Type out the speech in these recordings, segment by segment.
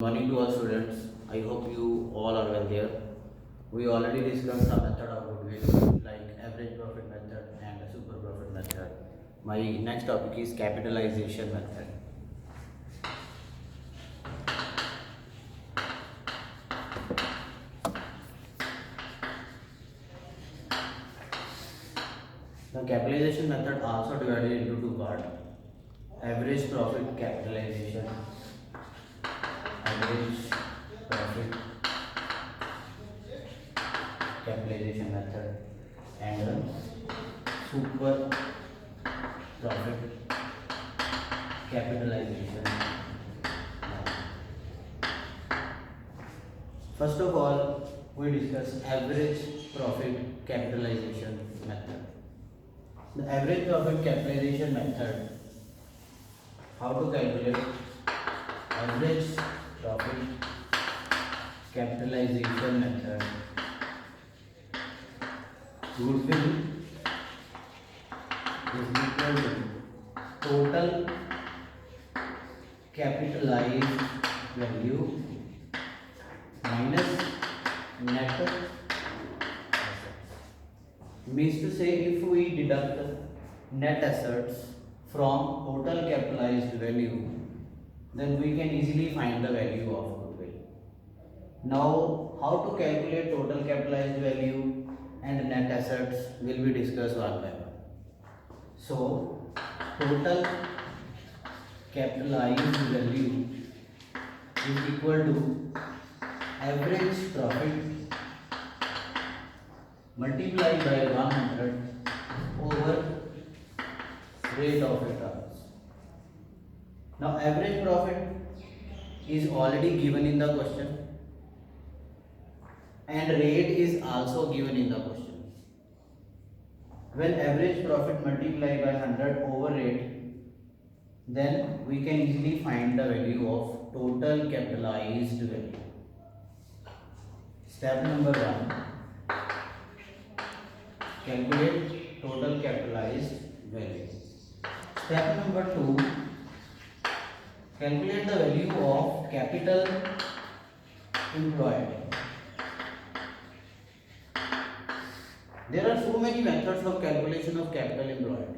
Morning to all students. I hope you all are well here. We already discussed the method of goodwill like average profit method and super profit method. My next topic is capitalization method. The capitalization method also divided into two parts. Average profit capitalization, average profit capitalization method, and super profit capitalization method. First of all, we discuss average profit capitalization method. The average profit capitalization method, how to calculate average profit capitalization method. Goodwill is equal to total capitalized value minus net assets. Means to say, if we deduct net assets from total capitalized value, then we can easily find the value of goodwill. Now, how to calculate total capitalized value and net assets will be discussed one by one. So, total capitalized value is equal to average profit multiplied by 100 over rate of returns. Now, average profit is already given in the question and rate is also given in the question. When average profit multiplied by 100 over rate, then we can easily find the value of total capitalized value. Step number 1, calculate total capitalized value. Step number 2, calculate the value of capital employed. There are so many methods of calculation of capital employed.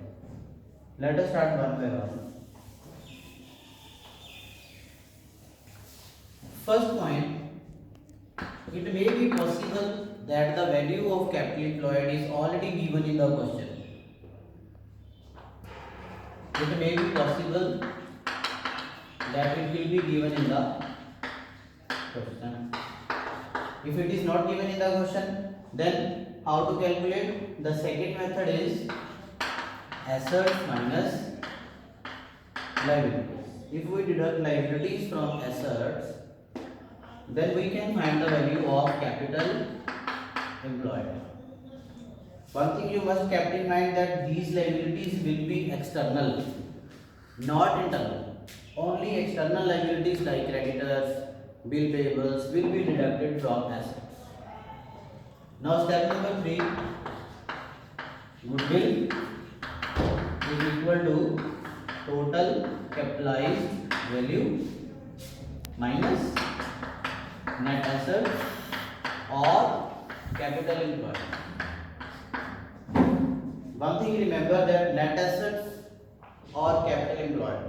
Let us start one by one. First point, it may be possible that the value of capital employed is already given in the question. It may be possible that it will be given in the question. If it is not given in the question, then how to calculate? The second method is assets minus liabilities. If we deduct liabilities from assets, then we can find the value of capital employed. One thing you must keep in mind that these liabilities will be external, not internal. Only external liabilities like creditors, bill payables will be deducted from assets. Now step number 3, goodwill is equal to total capitalized value minus net assets or capital employed. One thing remember that net assets or capital employed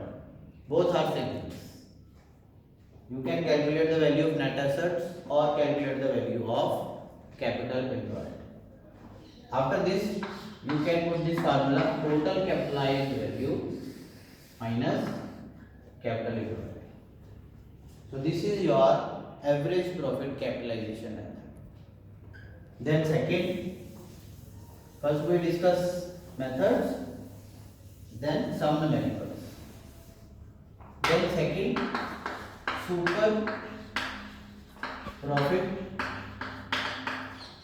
both are same. You can calculate the value of net assets or calculate the value of capital employed. After this, you can put this formula total capitalized value minus capital employed. So this is your average profit capitalization method. Then second, first we discuss methods, then some numericals. Then second, super profit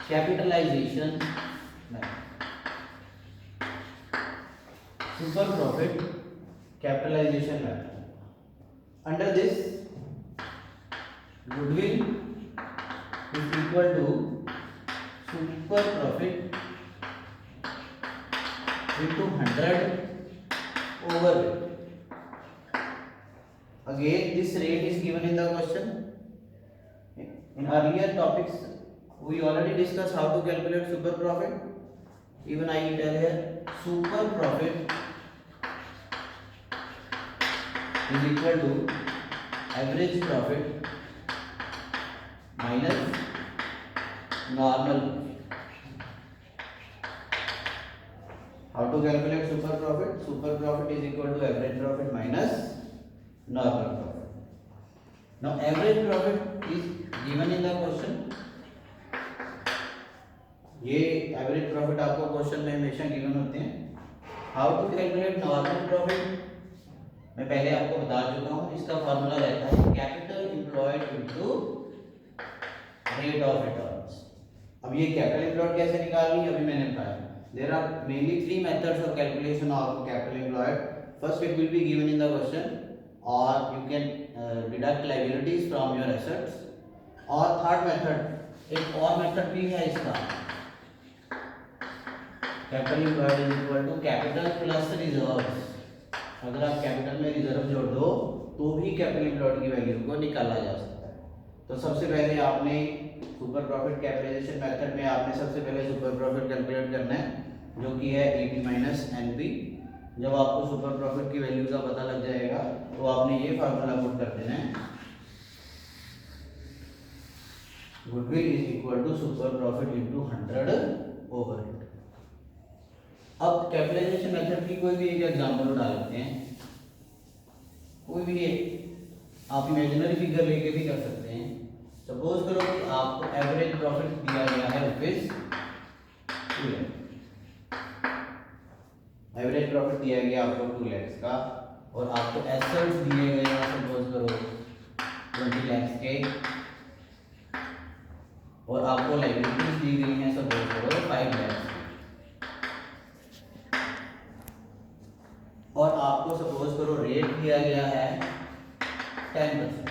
capitalization method. Super profit capitalization method. Under this, goodwill is equal to super profit into 100 over rate. again this rate is given in the question. In earlier topics we already discussed how to calculate super profit. Even I will tell here, super profit is equal to average profit minus normal profit. How to calculate super profit? Super profit is equal to average profit minus normal profit. Now average profit is given in the question. ये average profit आपको question में हमेशा given होते हैं. How to calculate normal profit मैं पहले आपको बता चुका हूँ. इसका फॉर्मूला रहता है capital employed into rate of returns. अब ये कैपिटल एम्प्लॉयड कैसे निकालनी अभी मैंने बताया. There are mainly three methods of calculation of capital employed. First, it will be given in the question, or you can deduct liabilities from your assets. और third method, एक और method भी है इसका. Capital employed is equal to capital plus reserves. अगर आप capital में reserve जोड़ दो तो भी कैपिटल एम्प्लॉयड की वैल्यू को निकाला जा सकता है. तो सबसे पहले आपने सुपर प्रॉफिट कैपिटलाइजेशन मेथड में आपने सबसे पहले सुपर प्रॉफिट कैलकुलेट करना है जो कि है एपी माइनस एनपी. जब आपको सुपर प्रॉफिट की वैल्यू का पता लग जाएगा तो आपने ये फार्मूला पुट कर देना है. Goodwill is equal to super profit into 100 overhead. अब कैपिटलाइजेशन मेथड की कोई भी एक एग्जांपल उठा लेते हैं. कोई भी एक आप इमेजिनरी फिगर लेके भी कर सकते हैं. सपोज करो कि आपको एवरेज प्रॉफिट दिया गया है रुपीज 2 लाख. एवरेज प्रॉफिट दिया गया आपको 2 लाख का और आपको एसेट्स दिए गए हैं सपोज करो 20 लाख के और आपको लायबिलिटीज दी गई हैं सपोज करो 5 लाख और आपको सपोज करो रेट दिया गया है 10%.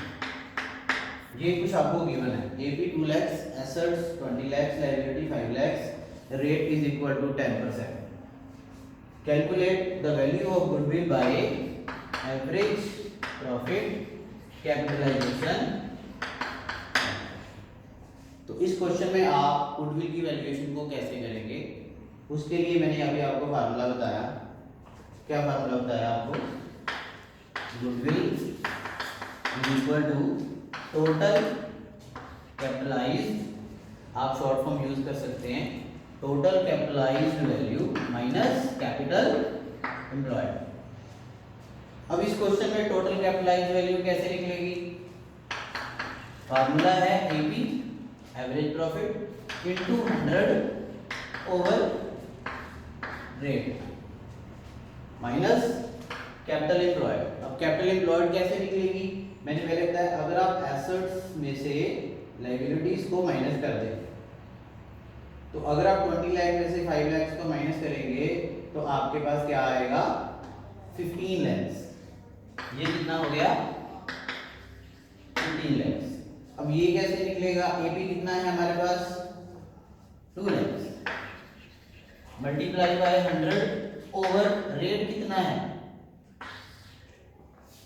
ये कुछ आपको गिवन है. AP 2 lakh, assets 20 lakh, liability 5 lakh, rate is equal to 10%. Calculate the value of goodwill by average profit capitalization. तो इस क्वेश्चन में आप गुडविल की वैल्यूएशन को कैसे करेंगे उसके लिए मैंने अभी आपको फार्मूला बताया. क्या फार्मूला बताया आपको? Goodwill is equal to total capitalized, आप शॉर्ट फॉर्म यूज कर सकते हैं, total capitalized value minus capital employed. अब इस क्वेश्चन में टोटल कैपिटलाइज्ड वैल्यू कैसे निकलेगी? फार्मूला है AP average profit into 100 over rate minus capital employed. अब कैपिटल एम्प्लॉयड कैसे निकलेगी? मैंने पहले बताया अगर आप एसेट्स में से लायबिलिटीज को माइनस कर दें तो अगर आप 20 लाख में से 5 लाख को माइनस करेंगे तो आपके पास क्या आएगा? 15 लाख. ये कितना हो गया? 15 लाख. अब ये कैसे निकलेगा? एपी कितना है हमारे पास? 2 lakh multiply by 100 over rate कितना है?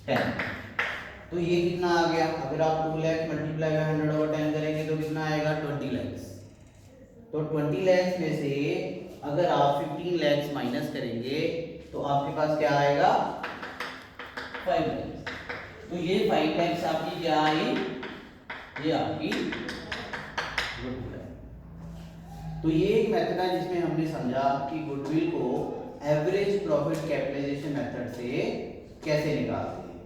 10. तो ये कितना आ गया? अगर आप 2 लाख मल्टीप्लाई बाय 100 ओवर 10 करेंगे तो कितना आएगा? 20 लाख. तो 20 लाख में से अगर आप 15 लाख माइनस करेंगे तो आपके पास क्या आएगा? 5 लाख. तो ये 5 लाख आपकी क्या आई? ये आपकी गुडविल है. तो ये एक मेथड है जिसमें हमने समझा कि गुडविल को एवरेज प्रॉफिट कैपिटलाइजेशन मेथड से कैसे निकालते हैं.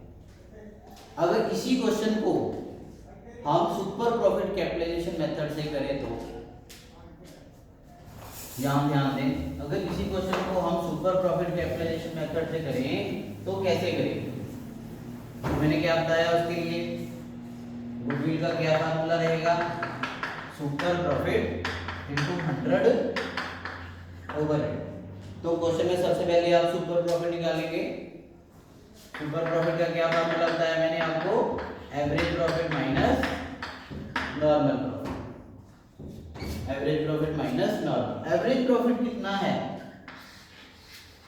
अगर इसी क्वेश्चन को हम सुपर प्रॉफिट कैपिटलाइजेशन मेथड से करें तो यहाँ ध्यान दें, अगर इसी क्वेश्चन को हम सुपर प्रॉफिट कैपिटलाइजेशन मेथड से करें तो कैसे करेंगे? तो मैंने क्या बताया उसके लिए? गुडविल का क्या फार्मूला रहेगा? Super profit into 100 over rate. तो क्वेश्चन में सबसे पहले आप सुपर प्रॉफिट निकालेंगे. सुपर प्रॉफिट का क्या फार्मूला बताया मैंने आपको? Average profit minus normal profit. Average profit minus normal. Average profit कितना है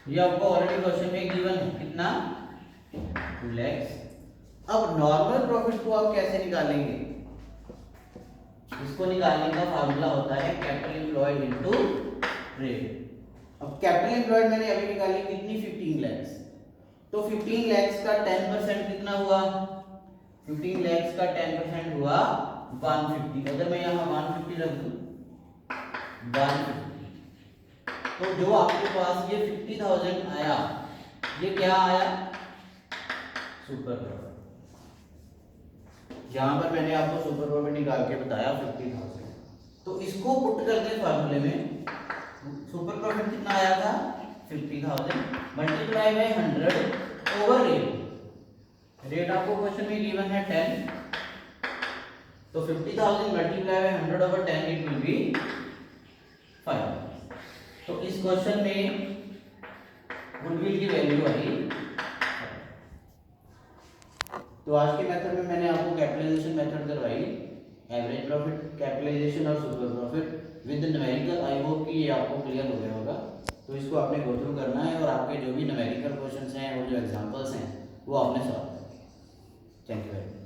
ये आपको ऑलरेडी क्वेश्चन में गिवन है. कितना? 2 लाख अब नॉर्मल प्रॉफिट को आप कैसे निकालेंगे? इसको निकालने का फार्मूला होता है कैपिटल एम्प्लॉयड इनटू रेट। अब कैपिटल एम्प्लॉयड मैंने अभी निकाली कितनी, 15 lakhs। तो 15 lakhs का 10% कितना हुआ? 15 lakhs का 10% हुआ 150। अगर मैं यहाँ 150 रख दूं 150, तो जो आपके पास ये 50,000 आया, ये क्या आया? Super profit. यहाँ पर मैंने आपको सुपर प्रॉफिट निकाल के बताया 50,000। तो इसको पुट करते हैं फार्मूले में। सुपर प्रॉफिट कितना आया था? 50,000 multiply by 100 over rate. Rate आपको क्वेश्चन में गिवन है 10, तो 50,000 multiply by 100 over 10 it will be 5। तो इस क्वेश्चन में गुडविल की वैल्यू आई। तो आज के मेथड में मैंने आपको कैपिटलाइजेशन मेथड करवाई, एवरेज प्रॉफिट, कैपिटलाइजेशन और super profit with numerical. I hope कि ये आपको क्लियर हो गया होगा। तो इसको आपने गो थ्रू करना है और आपके जो भी न्यूमेरिकल क्वेश्चंस हैं और जो एग्जांपल्स हैं वो आपने सॉल्व करना है। Thank you very much.